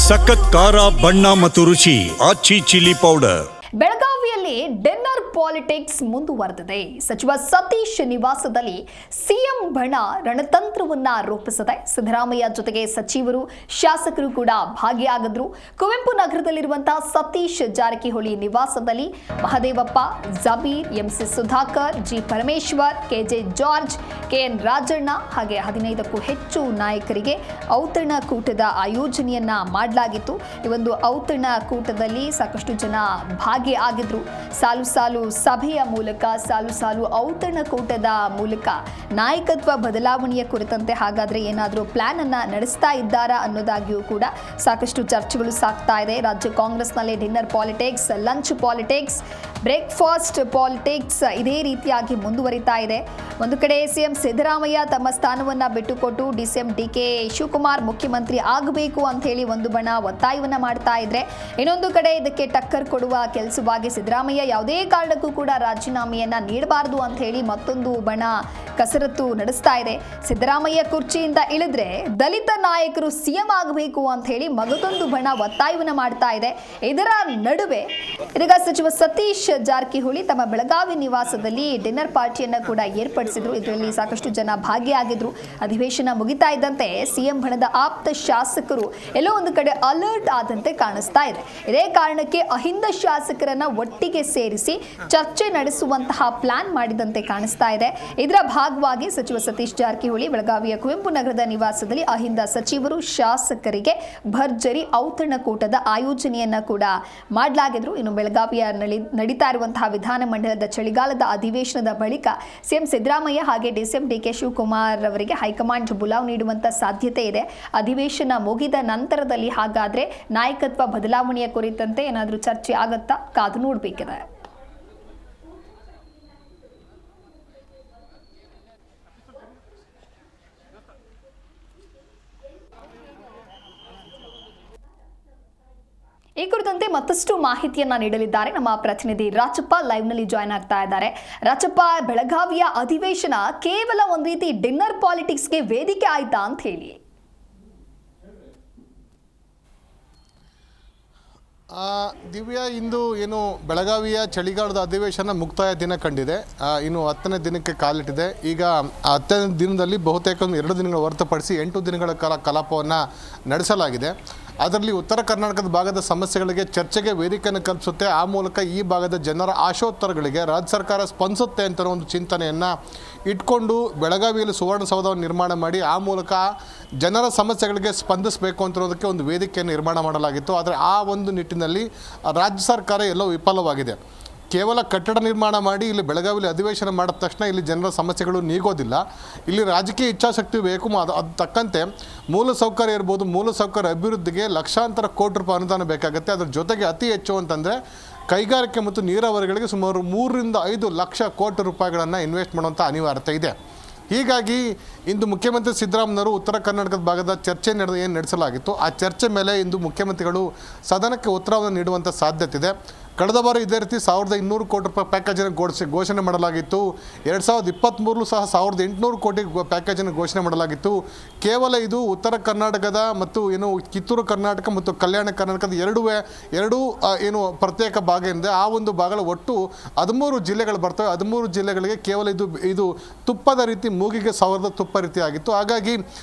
ಸಖತ್ ಖಾರ ಬಣ್ಣ ಮತ್ತು ರುಚಿ ಆಚಿ ಚಿಲ್ಲಿ ಪೌಡರ್. ಬೆಳಗಾವಿಯಲ್ಲಿ ಡಿನ್ನರ್ ಪಾಲಿಟಿಕ್ಸ್ ಮುಂದುವರೆದಿದೆ. ಸಚಿವ ಸತೀಶ್ ನಿವಾಸದಲ್ಲಿ ಸಿಎಂ ಬಣ ರಣತಂತ್ರವನ್ನ ರೂಪಿಸಿದೆ. ಸಿದ್ದರಾಮಯ್ಯ ಜೊತೆಗೆ ಸಚಿವರು, ಶಾಸಕರು ಕೂಡ ಭಾಗಿಯಾಗಿದ್ರು. ಕುವೆಂಪು ನಗರದಲ್ಲಿರುವಂತಹ ಸತೀಶ್ ಜಾರಕಿಹೊಳಿ ನಿವಾಸದಲ್ಲಿ Mahadevappa, Jabir, MC Sudhakar, G Parameshwar, KJ George, KN Rajanna ಹಾಗೆ 15ಕ್ಕೂ ಹೆಚ್ಚು ನಾಯಕರಿಗೆ ಔತಣಕೂಟದ ಆಯೋಜನೆಯನ್ನ ಮಾಡಲಾಗಿತ್ತು. ಈ ಒಂದು ಔತಣಕೂಟದಲ್ಲಿ ಸಾಕಷ್ಟು ಜನ ಆಗಿದ್ರು. ಸಾಲು ಸಾಲು ಸಭೆಯ ಮೂಲಕ, ಸಾಲು ಸಾಲು ಔತಣಕೂಟದ ಮೂಲಕ ನಾಯಕತ್ವ ಬದಲಾವಣೆಯ ಕುರಿತಂತೆ ಹಾಗಾದ್ರೆ ಏನಾದರೂ ಪ್ಲಾನ್ ಅನ್ನ ನಡೆಸ್ತಾ ಇದ್ದಾರಾ ಅನ್ನೋದಾಗಿಯೂ ಕೂಡ ಸಾಕಷ್ಟು ಚರ್ಚೆಗಳು ಸಾಗ್ತಾ ಇದೆ. ರಾಜ್ಯ ಕಾಂಗ್ರೆಸ್ನಲ್ಲಿ dinner politics, lunch politics, breakfast politics ಇದೇ ರೀತಿಯಾಗಿ ಮುಂದುವರಿತಾ ಇದೆ. ಒಂದು ಕಡೆ ಸಿಎಂ ಸಿದ್ದರಾಮಯ್ಯ ತಮ್ಮ ಸ್ಥಾನವನ್ನ ಬಿಟ್ಟುಕೊಟ್ಟು ಡಿಸಿಎಂ ಡಿಕೆ ಶಿವಕುಮಾರ್ ಮುಖ್ಯಮಂತ್ರಿ ಆಗಬೇಕು ಅಂತ ಹೇಳಿ ಒಂದು ಬಣ ಒತ್ತಾಯವನ್ನ ಮಾಡ್ತಾ ಇದ್ರೆ, ಇನ್ನೊಂದು ಕಡೆ ಇದಕ್ಕೆ ಟಕ್ಕರ್ ಕೊಡುವ ಕೆಲಸವಾಗಿ ಸಿದ್ದರಾಮಯ್ಯ ಯಾವುದೇ ಕಾರಣಕ್ಕೂ ಕೂಡ ರಾಜೀನಾಮೆಯನ್ನ ನೀಡಬಾರದು ಅಂತ ಹೇಳಿ ಮತ್ತೊಂದು ಬಣ ಕಸರತ್ತು ನಡೆಸ್ತಾ ಇದೆ. ಸಿದ್ದರಾಮಯ್ಯ ಕುರ್ಚಿಯಿಂದ ಇಳಿದ್ರೆ ದಲಿತ ನಾಯಕರು ಸಿಎಂ ಆಗಬೇಕು ಅಂತ ಹೇಳಿ ಮಗದೊಂದು ಬಣ ಒತ್ತಾಯವನ್ನ ಮಾಡ್ತಾ ಇದೆ. ಇದರ ನಡುವೆ ಇದೀಗ ಸಚಿವ ಸತೀಶ್ ಜಾರಕಿಹೊಳಿ ತಮ್ಮ ಬೆಳಗಾವಿ ನಿವಾಸದಲ್ಲಿ ಡಿನ್ನರ್ ಪಾರ್ಟಿಯನ್ನ ಕೂಡ ಏರ್ಪಡಿಸಿದ್ರು. ಇದರಲ್ಲಿ ಸಾಕಷ್ಟು ಜನ ಭಾಗಿಯಾಗಿದ್ರು. ಅಧಿವೇಶನ ಮುಗಿತಾ ಇದ್ದಂತೆ ಸಿಎಂ ಬಣದ ಆಪ್ತ ಶಾಸಕರು ಎಲ್ಲೋ ಒಂದು ಕಡೆ ಅಲರ್ಟ್ ಆದಂತೆ ಕಾಣಿಸ್ತಾ ಇದೆ. ಇದೇ ಕಾರಣಕ್ಕೆ ಅಹಿಂದ ಶಾಸಕರನ್ನ ಒಟ್ಟಿಗೆ ಸೇರಿಸಿ ಚರ್ಚೆ ನಡೆಸುವಂತಹ ಪ್ಲಾನ್ ಮಾಡಿದಂತೆ ಕಾಣಿಸ್ತಾ ಇದೆ. ಇದರ ಭಾಗವಾಗಿ ಸಚಿವ ಸತೀಶ್ ಜಾರಕಿಹೊಳಿ ಬೆಳಗಾವಿಯ ಕುವೆಂಪು ನಗರದ ನಿವಾಸದಲ್ಲಿ ಅಹಿಂದ ಸಚಿವರು, ಶಾಸಕರಿಗೆ ಭರ್ಜರಿ ಔತಣಕೂಟದ ಆಯೋಜನೆಯನ್ನ ಕೂಡ ಮಾಡಲಾಗಿದ್ರು. ಇನ್ನು ಬೆಳಗಾವಿಯ ನಡೀತಾ ಇರುವಂತಹ ವಿಧಾನಮಂಡಲದ ಚಳಿಗಾಲದ ಅಧಿವೇಶನದ ಬಳಿಕ ಸಿಎಂ ಸಿದ್ದರಾಮಯ್ಯ ಹಾಗೆ ಡಿಸಿಎಂ ಡಿಕೆ ಶಿವಕುಮಾರ್ ಅವರಿಗೆ ಹೈಕಮಾಂಡ್ ಬುಲಾವ್ ನೀಡುವಂತ ಸಾಧ್ಯತೆ ಇದೆ. ಅಧಿವೇಶನ ಮುಗಿದ ನಂತರದಲ್ಲಿ ಹಾಗಾದ್ರೆ ನಾಯಕತ್ವ ಬದಲಾವಣೆಯ ಕುರಿತಂತೆ ಏನಾದರೂ ಚರ್ಚೆ ಆಗತ್ತಾ ಕಾದು ನೋಡಬೇಕಿದೆ. ಈ ಕುರಿತಂತೆ ಮತ್ತಷ್ಟು ಮಾಹಿತಿಯನ್ನ ನೀಡಲಿದ್ದಾರೆ ನಮ್ಮ ಪ್ರತಿನಿಧಿ ರಾಚಪ್ಪ. ಲೈವ್ ನಲ್ಲಿ ಜಾಯ್ನ್ ಆಗ್ತಾ ಇದ್ದಾರೆ. ರಾಚಪ್ಪ, ಬೆಳಗಾವಿಯ ಅಧಿವೇಶನ ಕೇವಲ ಒಂದು ರೀತಿ ಡಿನ್ನರ್ ಪಾಲಿಟಿಕ್ಸ್ಗೆ ವೇದಿಕೆ ಆಯ್ತಾ ಅಂತ ಹೇಳಿ? ದಿವ್ಯಾ, ಇಂದು ಏನು ಬೆಳಗಾವಿಯ ಚಳಿಗಾಲದ ಅಧಿವೇಶನ ಮುಕ್ತಾಯ ದಿನ ಕಂಡಿದೆ. ಇನ್ನು 10ನೇ ದಿನಕ್ಕೆ ಕಾಲಿಟ್ಟಿದೆ. ಈಗ 10ನೇ ದಿನದಲ್ಲಿ ಬಹುತೇಕ 2 ದಿನಗಳ ಹೊರತುಪಡಿಸಿ 8 ದಿನಗಳ ಕಾಲ ಕಲಾಪವನ್ನು ನಡೆಸಲಾಗಿದೆ. ಅದರಲ್ಲಿ ಉತ್ತರ ಕರ್ನಾಟಕದ ಭಾಗದ ಸಮಸ್ಯೆಗಳಿಗೆ ಚರ್ಚೆಗೆ ವೇದಿಕೆಯನ್ನು ಕಲ್ಪಿಸುತ್ತೆ. ಆ ಮೂಲಕ ಈ ಭಾಗದ ಜನರ ಆಶೋತ್ತರಗಳಿಗೆ ರಾಜ್ಯ ಸರ್ಕಾರ ಸ್ಪಂದಿಸುತ್ತೆ ಅಂತ ಒಂದು ಚಿಂತನೆಯನ್ನು ಇಟ್ಕೊಂಡು ಬೆಳಗಾವಿಯಲ್ಲಿ ಸುವರ್ಣಸೌಧವನ್ನು ನಿರ್ಮಾಣ ಮಾಡಿ ಆ ಮೂಲಕ ಜನರ ಸಮಸ್ಯೆಗಳಿಗೆ ಸ್ಪಂದಿಸಬೇಕು ಅಂತಿರೋದಕ್ಕೆ ಒಂದು ವೇದಿಕೆಯನ್ನು ನಿರ್ಮಾಣ ಮಾಡಲಾಗಿತ್ತು. ಆದರೆ ಆ ಒಂದು ನಿಟ್ಟಿನಲ್ಲಿ ರಾಜ್ಯ ಸರ್ಕಾರ ಎಲ್ಲೋ ವಿಫಲವಾಗಿದೆ. ಕೇವಲ ಕಟ್ಟಡ ನಿರ್ಮಾಣ ಮಾಡಿ ಇಲ್ಲಿ ಬೆಳಗಾವಿಯಲ್ಲಿ ಅಧಿವೇಶನ ಮಾಡಿದ ತಕ್ಷಣ ಇಲ್ಲಿ ಜನರ ಸಮಸ್ಯೆಗಳು ನೀಗೋದಿಲ್ಲ. ಇಲ್ಲಿ ರಾಜಕೀಯ ಇಚ್ಛಾಶಕ್ತಿ ಬೇಕು. ಅದು ತಕ್ಕಂತೆ ಮೂಲಸೌಕರ್ಯ ಇರ್ಬೋದು, ಮೂಲಸೌಕರ್ಯ ಅಭಿವೃದ್ಧಿಗೆ ಲಕ್ಷಾಂತರ ಕೋಟಿ ರೂಪಾಯಿ ಅನುದಾನ ಬೇಕಾಗುತ್ತೆ. ಅದರ ಜೊತೆಗೆ ಅತಿ ಹೆಚ್ಚು ಅಂತಂದರೆ ಕೈಗಾರಿಕೆ ಮತ್ತು ನೀರಾವರಿಗಳಿಗೆ ಸುಮಾರು 3 ರಿಂದ 5 ಲಕ್ಷ ಕೋಟಿ ರೂಪಾಯಿಗಳನ್ನು ಇನ್ವೆಸ್ಟ್ ಮಾಡುವಂಥ ಅನಿವಾರ್ಯತೆ ಇದೆ. ಹೀಗಾಗಿ ಇಂದು ಮುಖ್ಯಮಂತ್ರಿ ಸಿದ್ದರಾಮಯ್ಯವರು ಉತ್ತರ ಕರ್ನಾಟಕದ ಭಾಗದ ಚರ್ಚೆ ಏನು ನಡೆಸಲಾಗಿತ್ತು, ಆ ಚರ್ಚೆ ಮೇಲೆ ಇಂದು ಮುಖ್ಯಮಂತ್ರಿಗಳು ಸದನಕ್ಕೆ ಉತ್ತರವನ್ನು ನೀಡುವಂಥ ಸಾಧ್ಯತೆ ಇದೆ. ಕಳೆದ ಬಾರಿ ಇದೇ ರೀತಿ 1200 ಕೋಟಿ ರೂಪಾಯಿ ಪ್ಯಾಕೇಜನ್ನು ಘೋಷಣೆ ಮಾಡಲಾಗಿತ್ತು. 2023 ಸಹ 1800 ಕೋಟಿ ಪ್ಯಾಕೇಜನ್ನು ಘೋಷಣೆ ಮಾಡಲಾಗಿತ್ತು. ಕೇವಲ ಇದು ಉತ್ತರ ಕರ್ನಾಟಕದ ಮತ್ತು ಏನು ಕಿತ್ತೂರು ಕರ್ನಾಟಕ ಮತ್ತು ಕಲ್ಯಾಣ ಕರ್ನಾಟಕದ ಎರಡೂ ಏನು ಪ್ರತ್ಯೇಕ ಭಾಗ ಇದೆ. ಆ ಒಂದು ಭಾಗಗಳ ಒಟ್ಟು 13 ಜಿಲ್ಲೆಗಳು ಬರ್ತವೆ. 13 ಜಿಲ್ಲೆಗಳಿಗೆ ಕೇವಲ ಇದು ತುಪ್ಪದ ರೀತಿ, ಮೂಗಿಗೆ ಸಾವಿರದ ತುಪ್ಪ ರೀತಿ ಆಗಿತ್ತು. ಹಾಗಾಗಿ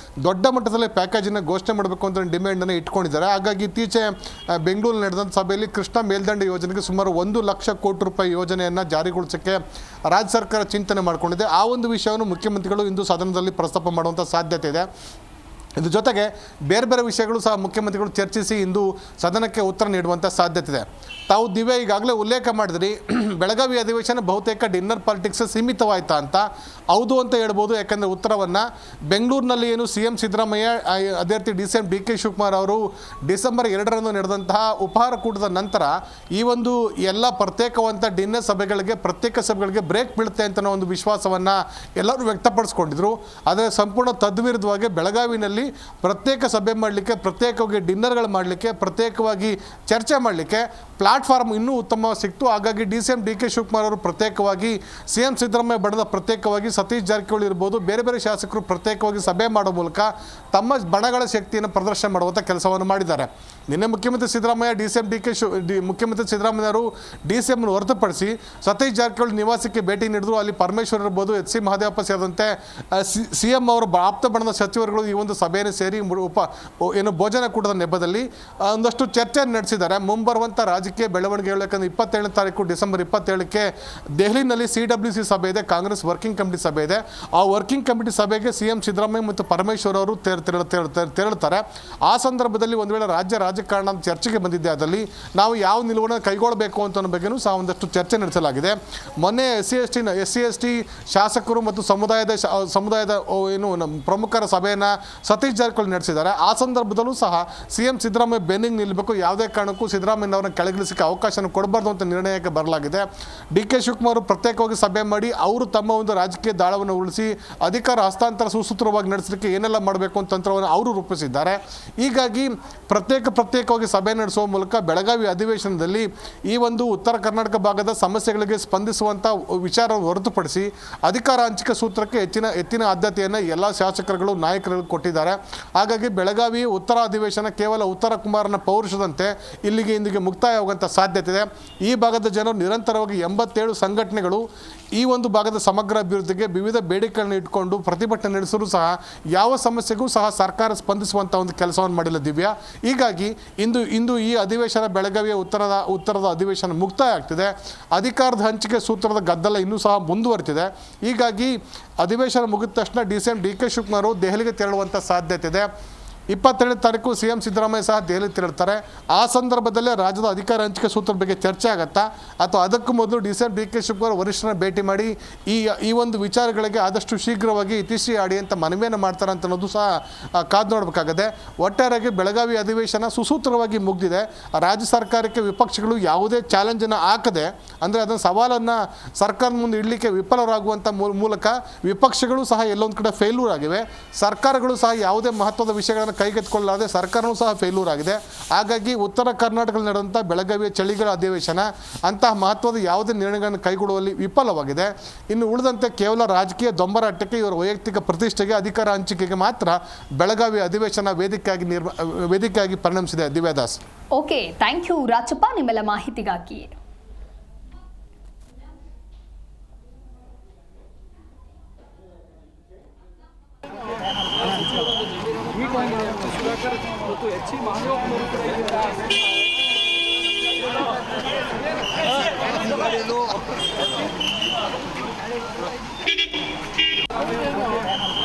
ದೊಡ್ಡ ಮಟ್ಟದಲ್ಲಿ ಪ್ಯಾಕೇಜನ್ನು ಘೋಷಣೆ ಮಾಡಬೇಕು ಅಂತ ಡಿಮ್ಯಾಂಡನ್ನು ಇಟ್ಕೊಂಡಿದ್ದಾರೆ. ಹಾಗಾಗಿ ಇತ್ತೀಚೆಗೆ ಬೆಂಗಳೂರಲ್ಲಿ ನಡೆದಂಥ ಸಭೆಯಲ್ಲಿ ಕೃಷ್ಣಾ ಮೇಲ್ದಂಡೆ ಯೋಜನೆಗೆ ಸುಮಾರು 1 ಲಕ್ಷ ಕೋಟಿ ರೂಪಾಯಿ ಯೋಜನೆಯನ್ನು ಜಾರಿಗೊಳಿಸೋಕ್ಕೆ ರಾಜ್ಯ ಸರ್ಕಾರ ಚಿಂತನೆ ಮಾಡಿಕೊಂಡಿದೆ. ಆ ಒಂದು ವಿಷಯವನ್ನು ಮುಖ್ಯಮಂತ್ರಿಗಳು ಇಂದು ಸದನದಲ್ಲಿ ಪ್ರಸ್ತಾಪ ಮಾಡುವಂಥ ಸಾಧ್ಯತೆ ಇದೆ. ಇದ್ರ ಜೊತೆಗೆ ಬೇರೆ ಬೇರೆ ವಿಷಯಗಳು ಸಹ ಮುಖ್ಯಮಂತ್ರಿಗಳು ಚರ್ಚಿಸಿ ಇಂದು ಸದನಕ್ಕೆ ಉತ್ತರ ನೀಡುವಂಥ ಸಾಧ್ಯತೆ ಇದೆ. ತಾವು ದಿವ್ಯ ಈಗಾಗಲೇ ಉಲ್ಲೇಖ ಮಾಡಿದ್ರಿ, ಬೆಳಗಾವಿ ಅಧಿವೇಶನ ಬಹುತೇಕ ಡಿನ್ನರ್ ಪಾಲಿಟಿಕ್ಸ್ ಸೀಮಿತವಾಯ್ತಾ ಅಂತ. ಹೌದು ಅಂತ ಹೇಳ್ಬೋದು. ಯಾಕಂದರೆ ಉತ್ತರವನ್ನು ಬೆಂಗಳೂರಿನಲ್ಲಿ ಏನು ಸಿಎಂ ಸಿದ್ದರಾಮಯ್ಯ, ಅದೇ ರೀತಿ ಡಿಸಿಎಂ ಡಿಕೆ ಶಿವಕುಮಾರ್ ಅವರು ಡಿಸೆಂಬರ್ 2ರಂದು ನಡೆದಂತಹ ಉಪಹಾರ ಕೂಟದ ನಂತರ ಈ ಒಂದು ಎಲ್ಲ ಪ್ರತ್ಯೇಕವಂಥ ಡಿನ್ನರ್ ಸಭೆಗಳಿಗೆ, ಪ್ರತ್ಯೇಕ ಸಭೆಗಳಿಗೆ ಬ್ರೇಕ್ ಬೀಳುತ್ತೆ ಅಂತ ಒಂದು ವಿಶ್ವಾಸವನ್ನು ಎಲ್ಲರೂ ವ್ಯಕ್ತಪಡಿಸ್ಕೊಂಡಿದ್ರು. ಆದರೆ ಸಂಪೂರ್ಣ ತದ್ವಿರುದ್ಧವಾಗಿ ಬೆಳಗಾವಿನಲ್ಲಿ ಹೊರತುಪಡಿಸಿ ಪ್ರತ್ಯೇಕ ಸಭೆ ಮಾಡಲಿಕ್ಕೆ, ಪ್ರತ್ಯೇಕವಾಗಿ ಡಿನ್ನರ್ಗಳು ಮಾಡಲಿಕ್ಕೆ, ಪ್ರತ್ಯೇಕವಾಗಿ ಚರ್ಚೆ ಮಾಡಲಿಕ್ಕೆ ಪ್ಲಾಟ್ಫಾರ್ಮ್ ಇನ್ನೂ ಉತ್ತಮವಾಗಿ ಸಿಕ್ತು. ಹಾಗಾಗಿ DCM DK ಶಿವಕುಮಾರ್ ಅವರು ಪ್ರತ್ಯೇಕವಾಗಿ, CM ಸಿದ್ದರಾಮಯ್ಯ ಬಣದ ಪ್ರತ್ಯೇಕವಾಗಿ, ಸತೀಶ್ ಜಾರಕಿಹೊಳಿ ಇರ್ಬೋದು, ಬೇರೆ ಬೇರೆ ಶಾಸಕರು ಪ್ರತ್ಯೇಕವಾಗಿ ಸಭೆ ಮಾಡೋ ಮೂಲಕ ತಮ್ಮ ಬಣಗಳ ಶಕ್ತಿಯನ್ನು ಪ್ರದರ್ಶನ ಮಾಡುವಂಥ ಕೆಲಸವನ್ನು ಮಾಡಿದ್ದಾರೆ. ನಿನ್ನೆ ಮುಖ್ಯಮಂತ್ರಿ ಸಿದ್ದರಾಮಯ್ಯ ಮುಖ್ಯಮಂತ್ರಿ ಸಿದ್ದರಾಮಯ್ಯವರು DCM ಹೊರತುಪಡಿಸಿ ಸತೀಶ್ ಜಾರಕಿಹೊಳಿ ನಿವಾಸಕ್ಕೆ ಭೇಟಿ ನೀಡಿದ್ರು. ಅಲ್ಲಿ ಪರಮೇಶ್ವರ್ ಇರ್ಬೋದು, HC ಮಹದೇವಪ್ಪ ಸೇರಿದಂತೆ CM ಅವರ ಆಪ್ತ ಬಣದ ಸಚಿವರುಗಳು ಈ ಒಂದು ಸಭೆಯನ್ನು ಸೇರಿ ಭೋಜನ ಕೂಟದ ನೆಪದಲ್ಲಿ ಒಂದಷ್ಟು ಚರ್ಚೆ ನಡೆಸಿದ್ದಾರೆ. ಮುಂಬರುವಂಥ ರಾಜಕೀಯ ಬೆಳವಣಿಗೆಗಳು, ಯಾಕಂದರೆ 27ನೇ ತಾರೀಕು ಡಿಸೆಂಬರ್ 27ಕ್ಕೆ ದೆಹಲಿನಲ್ಲಿ CWC ಸಭೆ ಇದೆ, ಕಾಂಗ್ರೆಸ್ ವರ್ಕಿಂಗ್ ಕಮಿಟಿ ಸಭೆ ಇದೆ. ಆ ವರ್ಕಿಂಗ್ ಕಮಿಟಿ ಸಭೆಗೆ CM ಸಿದ್ದರಾಮಯ್ಯ ಮತ್ತು ಪರಮೇಶ್ವರ್ ಅವರು ತೆರಳುತ್ತಾರೆ. ಆ ಸಂದರ್ಭದಲ್ಲಿ ಒಂದು ವೇಳೆ ರಾಜ್ಯ ರಾಜಕಾರಣ ಚರ್ಚೆಗೆ ಬಂದಿದ್ದೆ, ಅದರಲ್ಲಿ ನಾವು ಯಾವ ನಿಲುವನ್ನು ಕೈಗೊಳ್ಳಬೇಕು ಅಂತ ಬಗ್ಗೆಯೂ ಸಹ ಒಂದಷ್ಟು ಚರ್ಚೆ ನಡೆಸಲಾಗಿದೆ. ಮೊನ್ನೆ SC/ST ಶಾಸಕರು ಮತ್ತು ಸಮುದಾಯದ ಪ್ರಮುಖರ ಸಭೆಯನ್ನು ಸತೀಶ್ ಜಾರಕಿಹೊಳಿ ನಡೆಸಿದ್ದಾರೆ. ಆ ಸಂದರ್ಭದಲ್ಲೂ ಸಹ CM ಸಿದ್ದರಾಮಯ್ಯ ಬೆನ್ನಿಗೆ ನಿಲ್ಲಬೇಕು, ಯಾವುದೇ ಕಾರಣಕ್ಕೂ ಸಿದ್ದರಾಮಯ್ಯನವರನ್ನು ಕೆಳಗಿಳಿಸಲಿಕ್ಕೆ ಅವಕಾಶನ ಕೊಡಬಾರ್ದು ಅಂತ ನಿರ್ಣಯಕ್ಕೆ ಬರಲಾಗಿದೆ. DK ಶಿವಕುಮಾರ್ ಪ್ರತ್ಯೇಕವಾಗಿ ಸಭೆ ಮಾಡಿ ಅವರು ತಮ್ಮ ಒಂದು ರಾಜಕೀಯ ದಾಳವನ್ನು ಉಳಿಸಿ ಅಧಿಕಾರ ಹಸ್ತಾಂತರ ಸುಸೂತ್ರವಾಗಿ ನಡೆಸಲಿಕ್ಕೆ ಏನೆಲ್ಲ ಮಾಡಬೇಕು ಅಂತ ತಂತ್ರವನ್ನು ಅವರು ರೂಪಿಸಿದ್ದಾರೆ. ಹೀಗಾಗಿ ಪ್ರತ್ಯೇಕವಾಗಿ ಸಭೆ ನಡೆಸುವ ಮೂಲಕ ಬೆಳಗಾವಿ ಅಧಿವೇಶನದಲ್ಲಿ ಈ ಒಂದು ಉತ್ತರ ಕರ್ನಾಟಕ ಭಾಗದ ಸಮಸ್ಯೆಗಳಿಗೆ ಸ್ಪಂದಿಸುವಂಥ ವಿಚಾರ ಹೊರತುಪಡಿಸಿ ಅಧಿಕಾರ ಹಂಚಿಕೆ ಸೂತ್ರಕ್ಕೆ ಹೆಚ್ಚಿನ ಆದ್ಯತೆಯನ್ನು ಎಲ್ಲ ಶಾಸಕರುಗಳು, ನಾಯಕರುಗಳು ಕೊಟ್ಟಿದ್ದಾರೆ. ಹಾಗಾಗಿ ಬೆಳಗಾವಿ ಉತ್ತರ ಅಧಿವೇಶನ ಕೇವಲ ಉತ್ತರ ಕುಮಾರನ ಪೌರುಷದಂತೆ ಇಂದಿಗೆ ಮುಕ್ತಾಯವಾಗುವಂಥ ಸಾಧ್ಯತೆ ಇದೆ. ಈ ಭಾಗದ ಜನರು ನಿರಂತರವಾಗಿ 87 ಸಂಘಟನೆಗಳು ಈ ಒಂದು ಭಾಗದ ಸಮಗ್ರ ಅಭಿವೃದ್ಧಿಗೆ ವಿವಿಧ ಬೇಡಿಕೆಗಳನ್ನು ಇಟ್ಕೊಂಡು ಪ್ರತಿಭಟನೆ ನಡೆಸಲು ಸಹ ಯಾವ ಸಮಸ್ಯೆಗೂ ಸಹ ಸರ್ಕಾರ ಸ್ಪಂದಿಸುವಂಥ ಒಂದು ಕೆಲಸವನ್ನು ಮಾಡಿಲ್ಲ ದಿವ್ಯಾ. ಹೀಗಾಗಿ ಇಂದು ಈ ಅಧಿವೇಶನ ಬೆಳಗಾವಿಯ ಉತ್ತರದ ಅಧಿವೇಶನ ಮುಕ್ತಾಯ ಆಗ್ತಿದೆ. ಅಧಿಕಾರದ ಹಂಚಿಕೆ ಸೂತ್ರದ ಗದ್ದಲ ಇನ್ನೂ ಸಹ ಮುಂದುವರಿತಿದೆ. ಹೀಗಾಗಿ ಅಧಿವೇಶನ ಮುಗಿದ ತಕ್ಷಣ DCM DK ಶಿವಕುಮಾರ್ ದೆಹಲಿಗೆ ತೆರಳುವಂಥ ಸಾಧ್ಯತೆ ಇದೆ. 22ನೇ ತಾರೀಕು CM ಸಿದ್ದರಾಮಯ್ಯ ಸಹ ದೆಹಲಿ ತೆರಳುತ್ತಾರೆ. ಆ ಸಂದರ್ಭದಲ್ಲೇ ರಾಜ್ಯದ ಅಧಿಕಾರ ಹಂಚಿಕೆ ಸೂತ್ರದ ಬಗ್ಗೆ ಚರ್ಚೆ ಆಗುತ್ತಾ, ಅಥವಾ ಅದಕ್ಕೂ ಮೊದಲು DCM DK ಶಿವಕುಮಾರ್ ವರಿಷ್ಠರನ್ನ ಭೇಟಿ ಮಾಡಿ ಈ ಒಂದು ವಿಚಾರಗಳಿಗೆ ಆದಷ್ಟು ಶೀಘ್ರವಾಗಿ ಇತಿಶ್ರೀ ಆಡಿ ಅಂತ ಮನವಿಯನ್ನು ಮಾಡ್ತಾರೆ ಅಂತ ಅನ್ನೋದು ಸಹ ಕಾದು ನೋಡಬೇಕಾಗಿದೆ. ಒಟ್ಟಾರೆಯಾಗಿ ಬೆಳಗಾವಿ ಅಧಿವೇಶನ ಸುಸೂತ್ರವಾಗಿ ಮುಗಿದಿದೆ. ರಾಜ್ಯ ಸರ್ಕಾರಕ್ಕೆ ವಿಪಕ್ಷಗಳು ಯಾವುದೇ ಚಾಲೆಂಜನ್ನು ಹಾಕದೆ, ಅಂದರೆ ಅದನ್ನು ಸವಾಲನ್ನು ಸರ್ಕಾರದ ಮುಂದೆ ಇಡಲಿಕ್ಕೆ ವಿಫಲರಾಗುವಂಥ ಮೂಲಕ ವಿಪಕ್ಷಗಳು ಸಹ ಎಲ್ಲೊಂದು ಕಡೆ ಫೇಲ್ಯೂರ್ ಆಗಿವೆ. ಸರ್ಕಾರಗಳು ಸಹ ಯಾವುದೇ ಮಹತ್ವದ ವಿಷಯಗಳನ್ನು ಕೈಗೆತ್ತಿಕೊಳ್ಳಲಾದೆ ಸರ್ಕಾರವೂ ಸಹ ಫೇಲ್ಯೂರ್ ಆಗಿದೆ. ಹಾಗಾಗಿ ಉತ್ತರ ಕರ್ನಾಟಕದಲ್ಲಿ ನಡೆದಂಥ ಬೆಳಗಾವಿಯ ಚಳಿಗಾಲ ಅಧಿವೇಶನ ಅಂತಹ ಮಹತ್ವದ ಯಾವುದೇ ನಿರ್ಣಯಗಳನ್ನು ಕೈಗೊಳ್ಳುವಲ್ಲಿ ವಿಫಲವಾಗಿದೆ. ಇನ್ನು ಉಳಿದಂತೆ ಕೇವಲ ರಾಜಕೀಯ ದೊಂಬರಾಟಕ್ಕೆ, ಇವರ ವೈಯಕ್ತಿಕ ಪ್ರತಿಷ್ಠೆಗೆ, ಅಧಿಕಾರ ಹಂಚಿಕೆಗೆ ಮಾತ್ರ ಬೆಳಗಾವಿ ಅಧಿವೇಶನ ವೇದಿಕೆಯಾಗಿ ಪರಿಣಮಿಸಿದೆ. ದಿವ್ಯಾದಾಸ್. ಓಕೆ, ಥ್ಯಾಂಕ್ ಯು ರಾಜಪ್ಪ ನಿಮ್ಮೆಲ್ಲ ಮಾಹಿತಿಗಾಗಿ. ಮತ್ತು HC ಮಹದೇವಪ್ಪನವರು ಕೂಡ ಇಲ್ಲಿದ್ದಾರೆ.